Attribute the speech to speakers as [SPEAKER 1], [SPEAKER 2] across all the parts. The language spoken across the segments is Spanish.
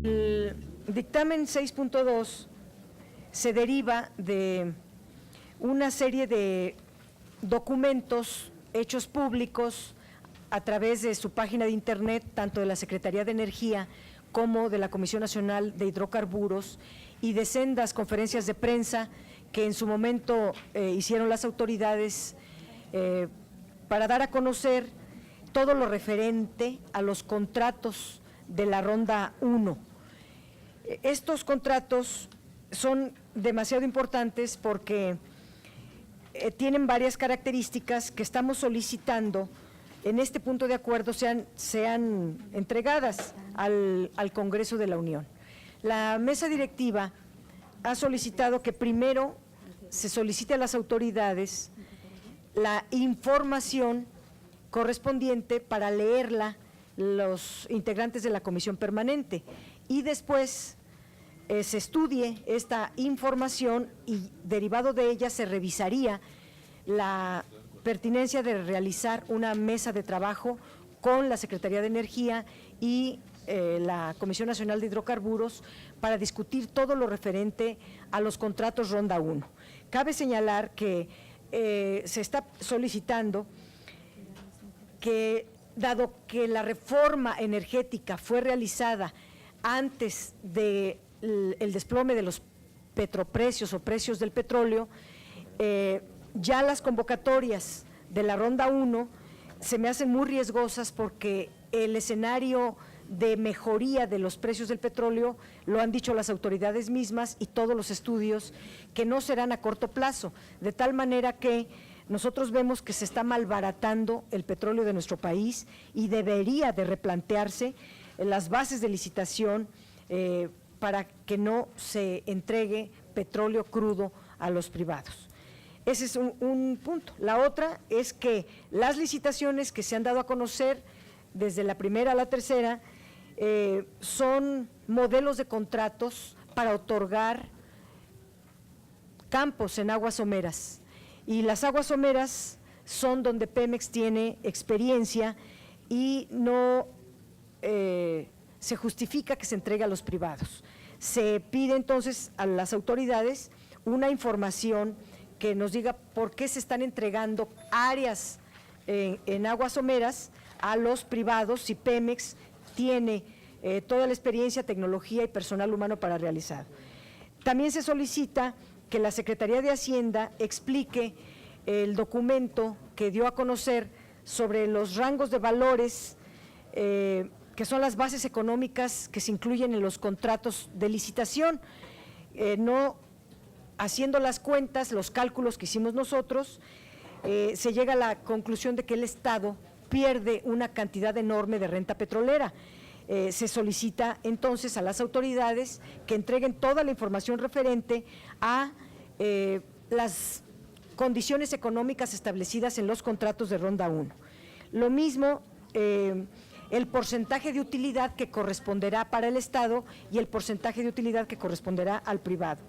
[SPEAKER 1] El dictamen 6.2 se deriva de una serie de documentos hechos públicos a través de su página de internet, tanto de la Secretaría de Energía como de la Comisión Nacional de Hidrocarburos, y de sendas conferencias de prensa que en su momento hicieron las autoridades para dar a conocer todo lo referente a los contratos de la Ronda 1. Estos contratos son demasiado importantes porque tienen varias características que estamos solicitando en este punto de acuerdo sean entregadas al Congreso de la Unión. La mesa directiva ha solicitado que primero se solicite a las autoridades la información correspondiente para leerla los integrantes de la comisión permanente y después se estudie esta información y derivado de ella se revisaría la pertinencia de realizar una mesa de trabajo con la Secretaría de Energía y la Comisión Nacional de Hidrocarburos para discutir todo lo referente a los contratos Ronda 1. Cabe señalar que se está solicitando que, dado que la reforma energética fue realizada antes del desplome de los petroprecios o precios del petróleo, ya las convocatorias de la Ronda 1 se me hacen muy riesgosas porque el escenario de mejoría de los precios del petróleo lo han dicho las autoridades mismas y todos los estudios que no serán a corto plazo, de tal manera que nosotros vemos que se está malbaratando el petróleo de nuestro país y debería de replantearse las bases de licitación para que no se entregue petróleo crudo a los privados. Ese es un punto. La otra es que las licitaciones que se han dado a conocer desde la primera a la tercera son modelos de contratos para otorgar campos en aguas someras, y las aguas someras son donde Pemex tiene experiencia y no se justifica que se entregue a los privados. Se pide entonces a las autoridades una información que nos diga por qué se están entregando áreas en aguas someras a los privados si Pemex tiene toda la experiencia, tecnología y personal humano para realizar. También se solicita que la Secretaría de Hacienda explique el documento que dio a conocer sobre los rangos de valores que son las bases económicas que se incluyen en los contratos de licitación. No haciendo las cuentas, los cálculos que hicimos nosotros, se llega a la conclusión de que el Estado pierde una cantidad enorme de renta petrolera. Se solicita entonces a las autoridades que entreguen toda la información referente a las condiciones económicas establecidas en los contratos de Ronda 1. Lo mismo, el porcentaje de utilidad que corresponderá para el Estado y el porcentaje de utilidad que corresponderá al privado.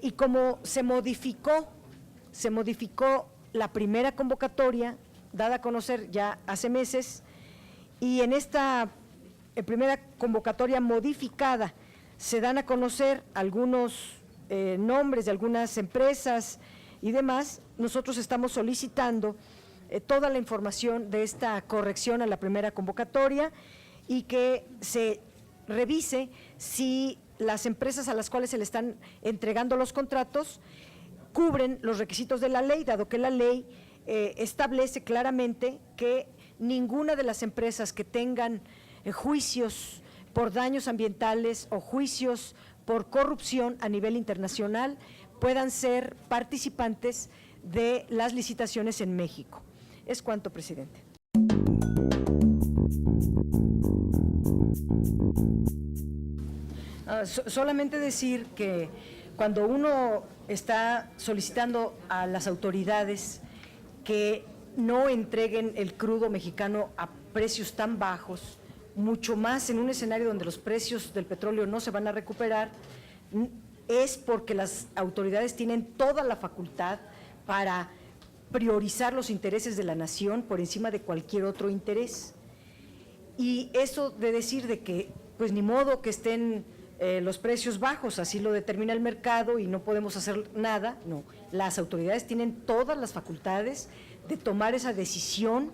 [SPEAKER 1] Y como se modificó la primera convocatoria, dada a conocer ya hace meses, y en esta primera convocatoria modificada se dan a conocer algunos nombres de algunas empresas y demás, nosotros estamos solicitando toda la información de esta corrección a la primera convocatoria y que se revise si las empresas a las cuales se le están entregando los contratos cubren los requisitos de la ley, dado que la ley establece claramente que ninguna de las empresas que tengan juicios por daños ambientales o juicios por corrupción a nivel internacional puedan ser participantes de las licitaciones en México. Es cuanto, presidente. Solamente decir que cuando uno está solicitando a las autoridades que no entreguen el crudo mexicano a precios tan bajos, mucho más en un escenario donde los precios del petróleo no se van a recuperar, es porque las autoridades tienen toda la facultad para priorizar los intereses de la nación por encima de cualquier otro interés. Y eso de decir de que, pues ni modo que estén los precios bajos, así lo determina el mercado y no podemos hacer nada, no. Las autoridades tienen todas las facultades de tomar esa decisión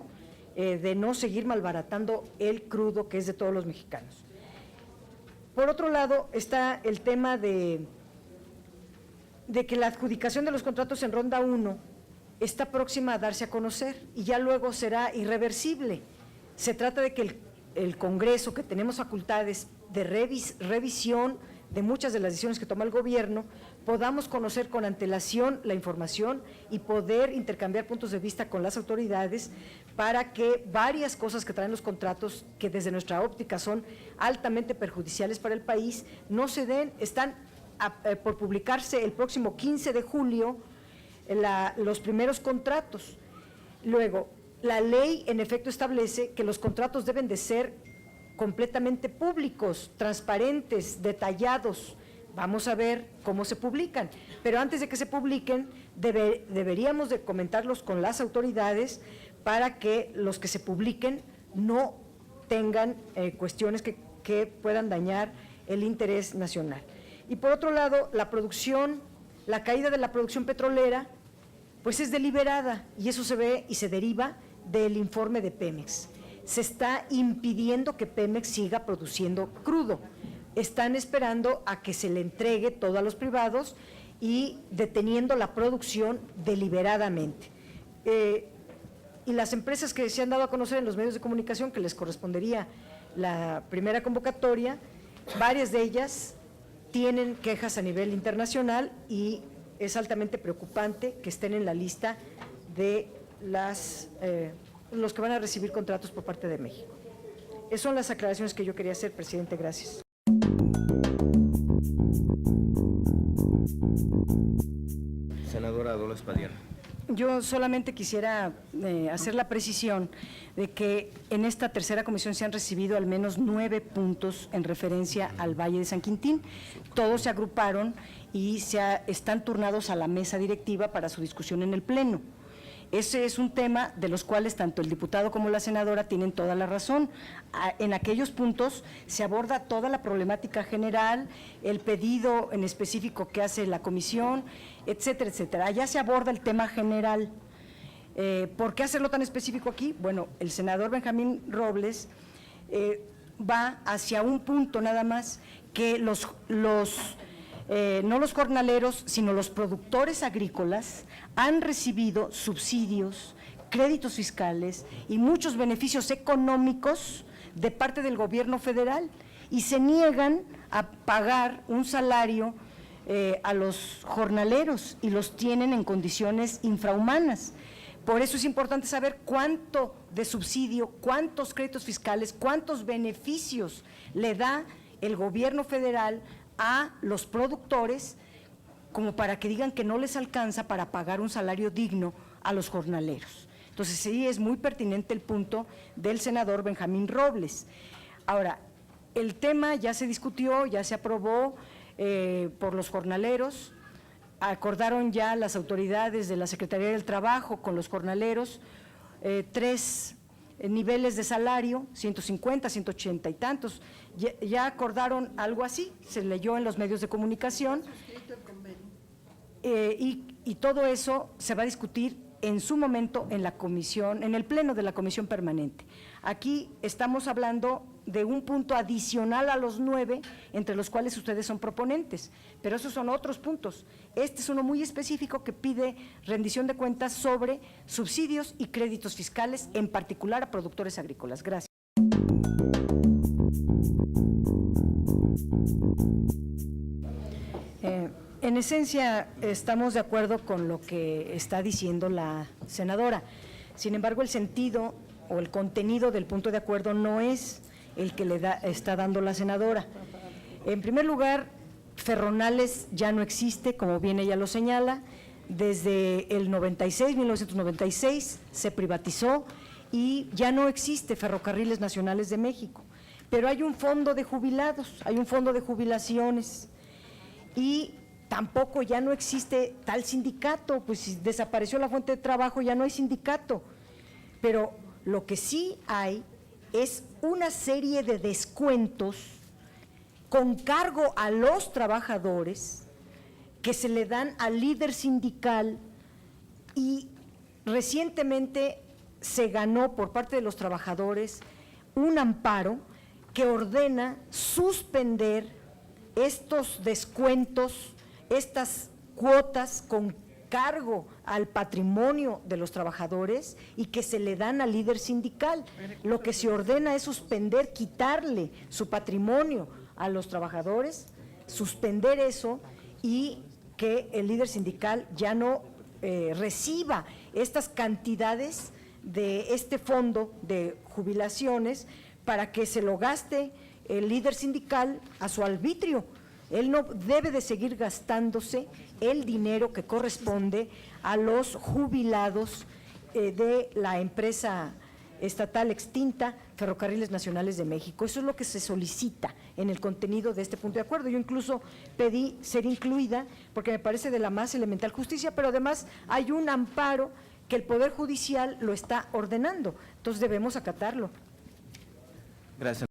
[SPEAKER 1] de no seguir malbaratando el crudo que es de todos los mexicanos. Por otro lado, está el tema de que la adjudicación de los contratos en Ronda 1 está próxima a darse a conocer y ya luego será irreversible. Se trata de que el Congreso, que tenemos facultades de revisión de muchas de las decisiones que toma el gobierno, podamos conocer con antelación la información y poder intercambiar puntos de vista con las autoridades para que varias cosas que traen los contratos, que desde nuestra óptica son altamente perjudiciales para el país, no se den. Están por publicarse el próximo 15 de julio los primeros contratos. Luego, la ley en efecto establece que los contratos deben de ser completamente públicos, transparentes, detallados. Vamos a ver cómo se publican, pero antes de que se publiquen deberíamos de comentarlos con las autoridades para que los que se publiquen no tengan cuestiones que puedan dañar el interés nacional. Y por otro lado, la caída de la producción petrolera, pues es deliberada y eso se ve y se deriva del informe de Pemex. Se está impidiendo que Pemex siga produciendo crudo. Están esperando a que se le entregue todo a los privados y deteniendo la producción deliberadamente. Y las empresas que se han dado a conocer en los medios de comunicación, que les correspondería la primera convocatoria, varias de ellas tienen quejas a nivel internacional y es altamente preocupante que estén en la lista de los que van a recibir contratos por parte de México. Esas son las aclaraciones que yo quería hacer, presidente. Gracias.
[SPEAKER 2] Senadora Dolores Padilla.
[SPEAKER 1] Yo solamente quisiera hacer la precisión de que en esta tercera comisión se han recibido al menos 9 puntos en referencia al Valle de San Quintín. Todos se agruparon y están turnados a la mesa directiva para su discusión en el Pleno. Ese es un tema de los cuales tanto el diputado como la senadora tienen toda la razón. En aquellos puntos se aborda toda la problemática general, el pedido en específico que hace la comisión, etcétera, etcétera. Allá se aborda el tema general. ¿Por qué hacerlo tan específico aquí? Bueno, el senador Benjamín Robles va hacia un punto nada más, que no los jornaleros, sino los productores agrícolas han recibido subsidios, créditos fiscales y muchos beneficios económicos de parte del gobierno federal y se niegan a pagar un salario a los jornaleros y los tienen en condiciones infrahumanas. Por eso es importante saber cuánto de subsidio, cuántos créditos fiscales, cuántos beneficios le da el gobierno federal a los productores, como para que digan que no les alcanza para pagar un salario digno a los jornaleros. Entonces sí es muy pertinente el punto del senador Benjamín Robles. Ahora, el tema ya se discutió, ya se aprobó por los jornaleros, acordaron ya las autoridades de la Secretaría del Trabajo con los jornaleros 3 niveles de salario, 150, 180 y tantos, ya acordaron algo así, se leyó en los medios de comunicación, y todo eso se va a discutir en su momento en la comisión, en el pleno de la comisión permanente. Aquí estamos hablando de un punto adicional a los 9, entre los cuales ustedes son proponentes, pero esos son otros puntos. Este es uno muy específico que pide rendición de cuentas sobre subsidios y créditos fiscales, en particular a productores agrícolas. Gracias. En esencia, estamos de acuerdo con lo que está diciendo la senadora. Sin embargo, el sentido o el contenido del punto de acuerdo no es el que está dando la senadora. En primer lugar, Ferronales ya no existe, como bien ella lo señala. Desde el 1996, se privatizó y ya no existe Ferrocarriles Nacionales de México. Pero hay un fondo de jubilados, hay un fondo de jubilaciones y tampoco ya no existe tal sindicato, pues si desapareció la fuente de trabajo ya no hay sindicato, pero lo que sí hay es una serie de descuentos con cargo a los trabajadores que se le dan al líder sindical, y recientemente se ganó por parte de los trabajadores un amparo que ordena suspender estos descuentos, estas cuotas con cargo al patrimonio de los trabajadores y que se le dan al líder sindical. Lo que se ordena es suspender, quitarle su patrimonio a los trabajadores, suspender eso y que el líder sindical ya no reciba estas cantidades de este fondo de jubilaciones para que se lo gaste el líder sindical a su arbitrio. Él no debe de seguir gastándose el dinero que corresponde a los jubilados de la empresa estatal extinta Ferrocarriles Nacionales de México. Eso es lo que se solicita en el contenido de este punto de acuerdo. Yo incluso pedí ser incluida porque me parece de la más elemental justicia, pero además hay un amparo que el Poder Judicial lo está ordenando, entonces debemos acatarlo.
[SPEAKER 2] Gracias.